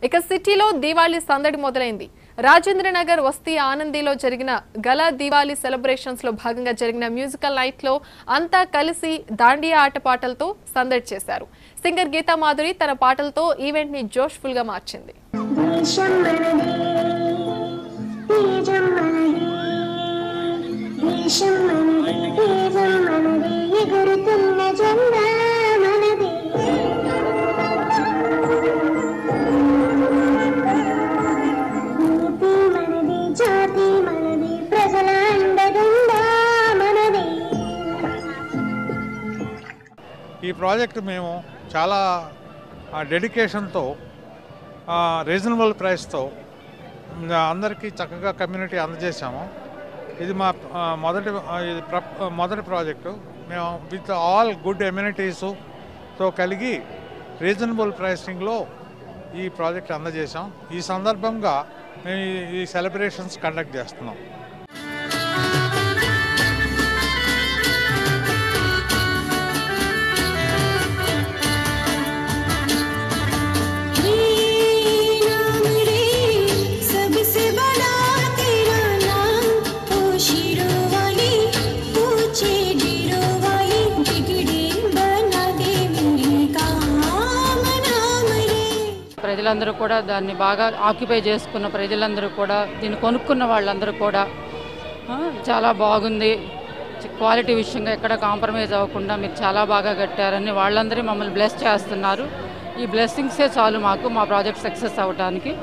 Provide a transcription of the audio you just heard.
ఇక సిటీలో దీవాళీ సందడి మొదలైంది. రాజేంద్రనగర్ వస్తీ ఆనందిలో జరిగిన గలా దీవాళీ సెలబ్రేషన్స్ లో భాగంగా జరిగిన మ్యూజికల్ నైట్ లో అంతా కలిసి దాండియా ఆటపాటలతో సందడి చేశారు. సింగర్ గీతా మాధురి తన పాటలతో ఈవెంట్ ని జోష్ఫుల్ గా మార్చింది. ఈ ప్రాజెక్ట్ మేము చాలా డెడికేషన్తో రీజనబుల్ ప్రైస్తో అందరికీ చక్కగా కమ్యూనిటీ అందజేసాము. ఇది మా మొదటి ప్రాజెక్టు. మేము విత్ ఆల్ గుడ్ ఎమ్యూనిటీస్తో కలిగి రీజనబుల్ ప్రైసింగ్లో ఈ ప్రాజెక్ట్ అందజేసాం. ఈ సందర్భంగా మేము ఈ సెలబ్రేషన్స్ కండక్ట్ చేస్తున్నాం. ప్రజలందరూ కూడా దాన్ని బాగా ఆక్యుపై చేసుకున్న ప్రజలందరూ కూడా దీన్ని కొనుక్కున్న వాళ్ళందరూ కూడా చాలా బాగుంది, క్వాలిటీ విషయంగా ఎక్కడ కాంప్రమైజ్ అవ్వకుండా మీరు చాలా బాగా కట్టారని వాళ్ళందరూ మమ్మల్ని బ్లెస్ చేస్తున్నారు. ఈ బ్లెస్సింగ్సే చాలు మాకు మా ప్రాజెక్ట్ సక్సెస్ అవ్వడానికి.